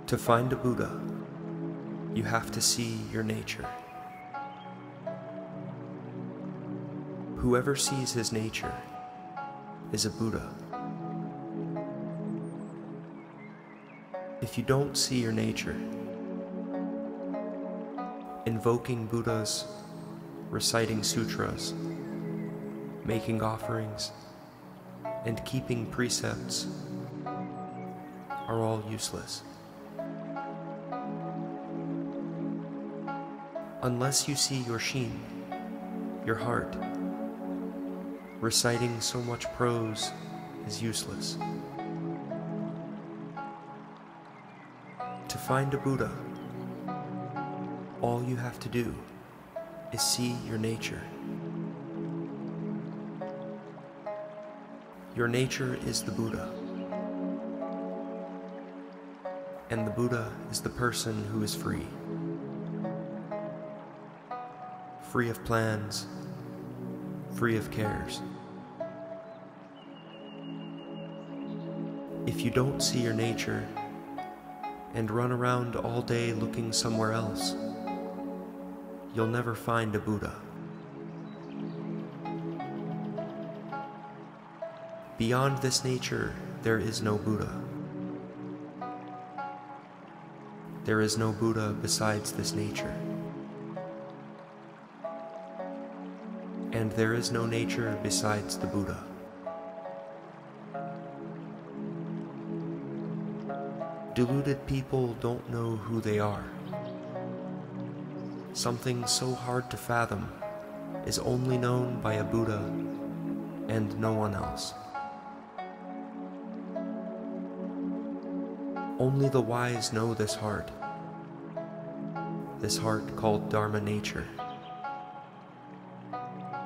To find a Buddha, you have to see your nature. Whoever sees his nature is a Buddha. If you don't see your nature, invoking Buddhas, reciting sutras, making offerings, and keeping precepts are all useless. Unless you see your shin, your heart, reciting so much prose is useless. To find a Buddha, all you have to do is see your nature. Your nature is the Buddha, and the Buddha is the person who is free. Free of plans, free of cares. If you don't see your nature and run around all day looking somewhere else, you'll never find a Buddha. Beyond this nature, there is no Buddha. There is no Buddha besides this nature. And there is no nature besides the Buddha. Deluded people don't know who they are. Something so hard to fathom is only known by a Buddha and no one else. Only the wise know this heart called Dharma nature,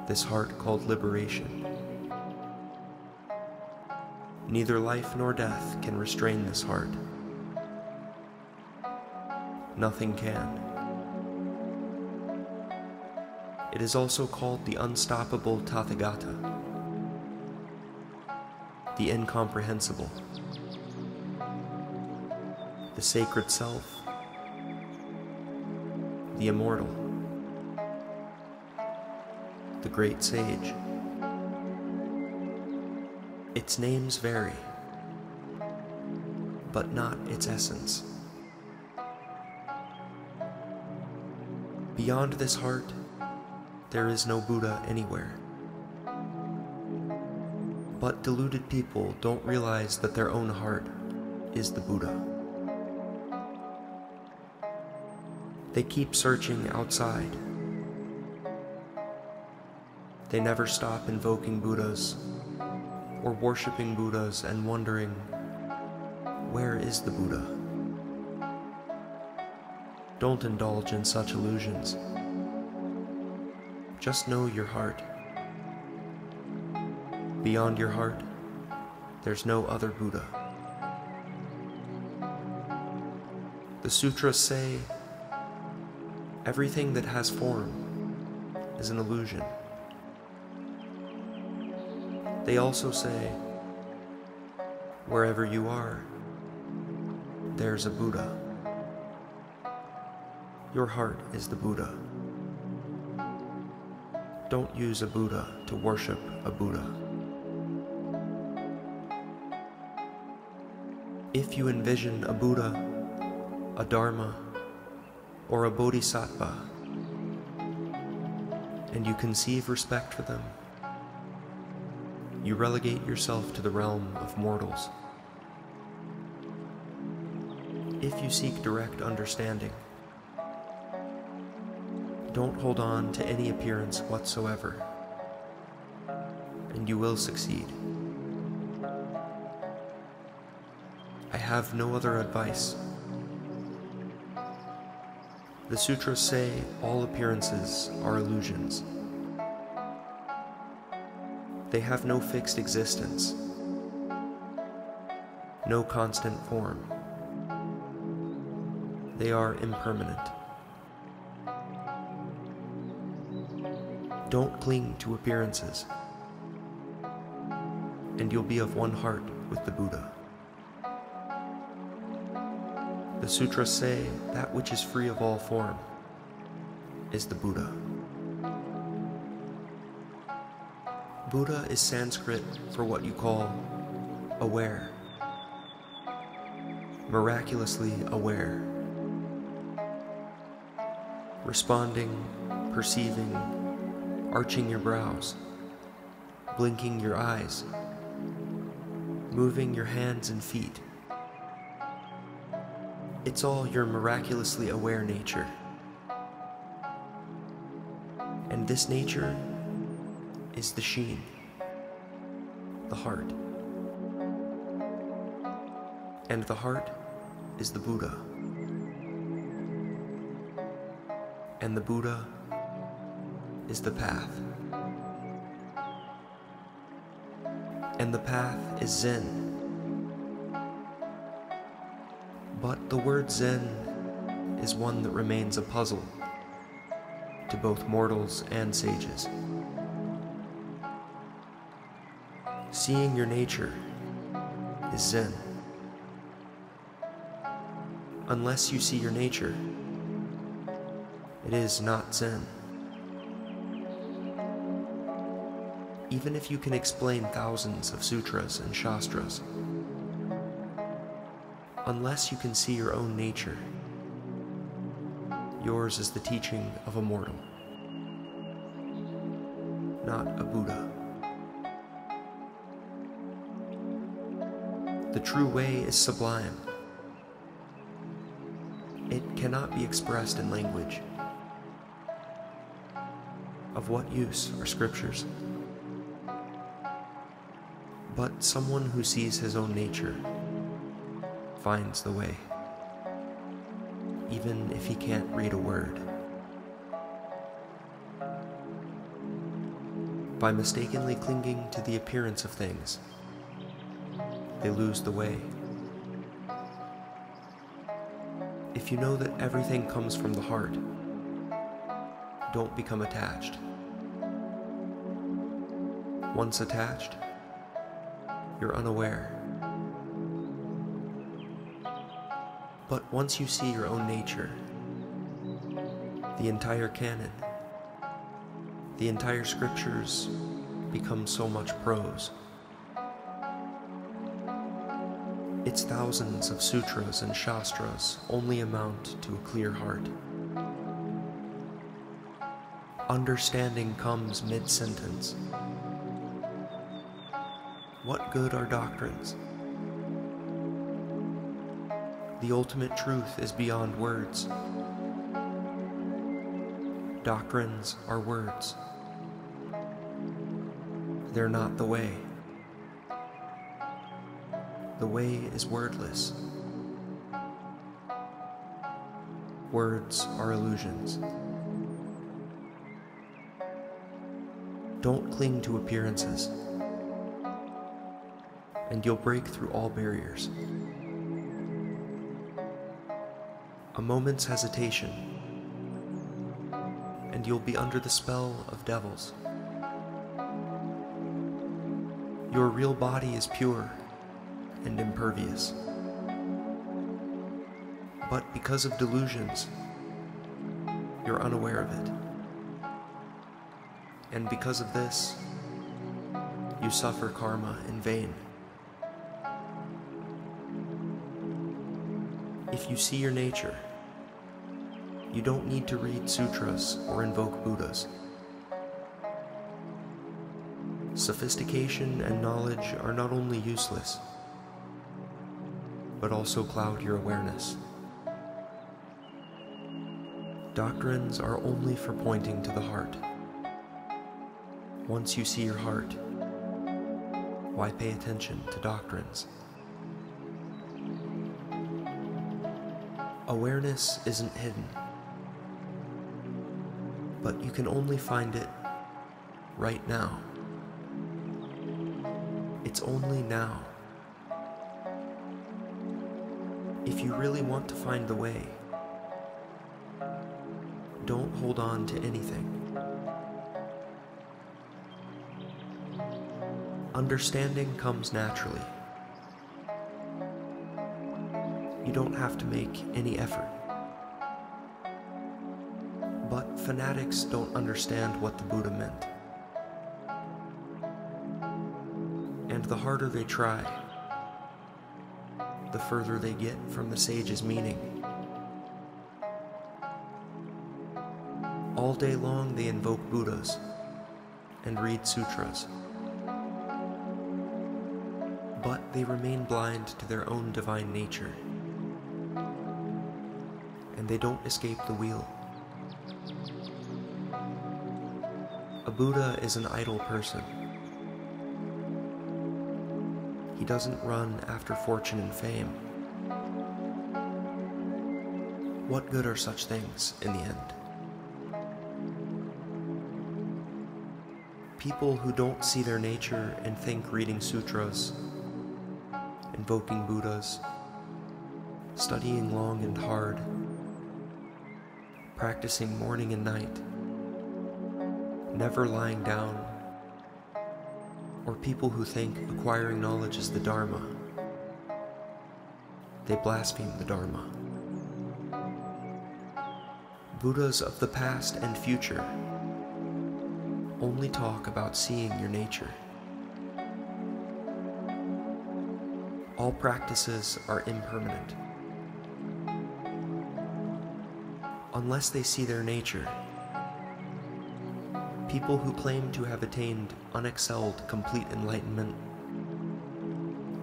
this heart called liberation. Neither life nor death can restrain this heart. Nothing can. It is also called the unstoppable Tathagata, the incomprehensible, the sacred self, the immortal, the great sage. Its names vary, but not its essence. Beyond this heart, there is no Buddha anywhere. But deluded people don't realize that their own heart is the Buddha. They keep searching outside. They never stop invoking Buddhas or worshiping Buddhas and wondering, where is the Buddha? Don't indulge in such illusions. Just know your heart. Beyond your heart, there's no other Buddha. The sutras say, everything that has form is an illusion. They also say, wherever you are, there's a Buddha. Your heart is the Buddha. Don't use a Buddha to worship a Buddha. If you envision a Buddha, a Dharma, or a Bodhisattva, and you conceive respect for them, you relegate yourself to the realm of mortals. If you seek direct understanding, don't hold on to any appearance whatsoever, and you will succeed. I have no other advice. The sutras say all appearances are illusions. They have no fixed existence, no constant form. They are impermanent. Don't cling to appearances. and you'll be of one heart with the Buddha. The sutras say that which is free of all form is the Buddha. Buddha is Sanskrit for what you call aware, miraculously aware, responding, perceiving, arching your brows, blinking your eyes, moving your hands and feet. It's all your miraculously aware nature. And this nature is the sheen, the heart. And the heart is the Buddha. And the Buddha is the path. And the path is Zen. But the word Zen is one that remains a puzzle to both mortals and sages. Seeing your nature is Zen. Unless you see your nature, it is not Zen. Even if you can explain thousands of sutras and shastras, unless you can see your own nature, yours is the teaching of a mortal, not a Buddha. The true way is sublime. It cannot be expressed in language. Of what use are scriptures? But someone who sees his own nature finds the way, even if he can't read a word. By mistakenly clinging to the appearance of things, they lose the way. If you know that everything comes from the heart, don't become attached. Once attached, you're unaware. But once you see your own nature, the entire canon, the entire scriptures become so much prose. Its thousands of sutras and shastras only amount to a clear heart. Understanding comes mid-sentence. What good are doctrines? The ultimate truth is beyond words. Doctrines are words. They're not the way. The way is wordless. Words are illusions. Don't cling to appearances, and you'll break through all barriers. A moment's hesitation, and you'll be under the spell of devils. Your real body is pure and impervious. But because of delusions, you're unaware of it. And because of this, you suffer karma in vain. If you see your nature, you don't need to read sutras or invoke Buddhas. Sophistication and knowledge are not only useless, but also cloud your awareness. Doctrines are only for pointing to the heart. Once you see your heart, why pay attention to doctrines? Awareness isn't hidden, but you can only find it right now. It's only now. If you really want to find the way, don't hold on to anything. Understanding comes naturally. You don't have to make any effort. But fanatics don't understand what the Buddha meant. And the harder they try, the further they get from the sage's meaning. All day long they invoke Buddhas and read sutras, but they remain blind to their own divine nature, and they don't escape the wheel. A Buddha is an idle person. He doesn't run after fortune and fame. What good are such things in the end? People who don't see their nature and think reading sutras, invoking Buddhas, studying long and hard, practicing morning and night, never lying down, or people who think acquiring knowledge is the Dharma, they blaspheme the Dharma. Buddhas of the past and future only talk about seeing your nature. All practices are impermanent. Unless they see their nature, people who claim to have attained unexcelled complete enlightenment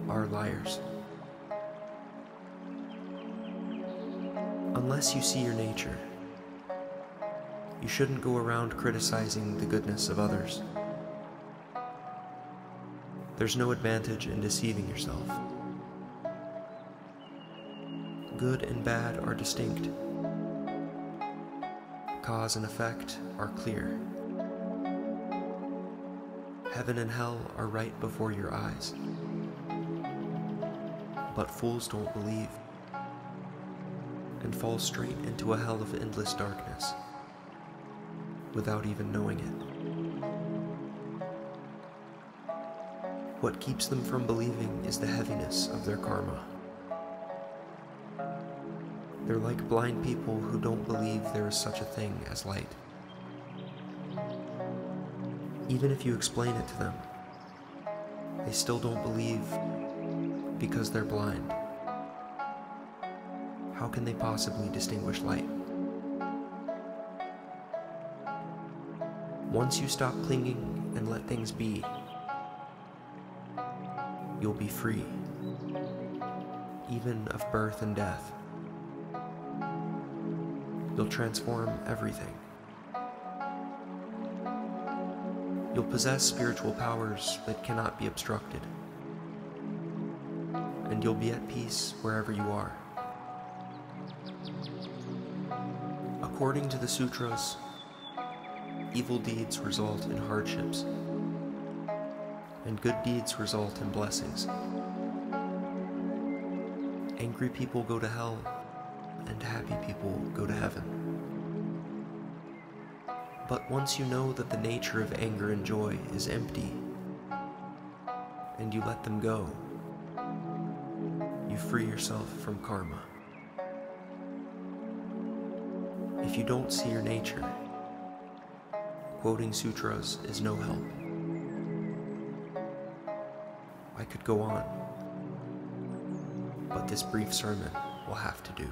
are liars. Unless you see your nature, you shouldn't go around criticizing the goodness of others. There's no advantage in deceiving yourself. Good and bad are distinct. Cause and effect are clear. Heaven and hell are right before your eyes. But fools don't believe, and fall straight into a hell of endless darkness, without even knowing it. What keeps them from believing is the heaviness of their karma. They're like blind people who don't believe there is such a thing as light. Even if you explain it to them, they still don't believe because they're blind. How can they possibly distinguish light? Once you stop clinging and let things be, you'll be free, even of birth and death. You'll transform everything. You'll possess spiritual powers that cannot be obstructed, and you'll be at peace wherever you are. According to the sutras, evil deeds result in hardships, and good deeds result in blessings. Angry people go to hell, and happy people go to heaven. But once you know that the nature of anger and joy is empty, and you let them go, you free yourself from karma. If you don't see your nature, quoting sutras is no help. I could go on, but this brief sermon will have to do.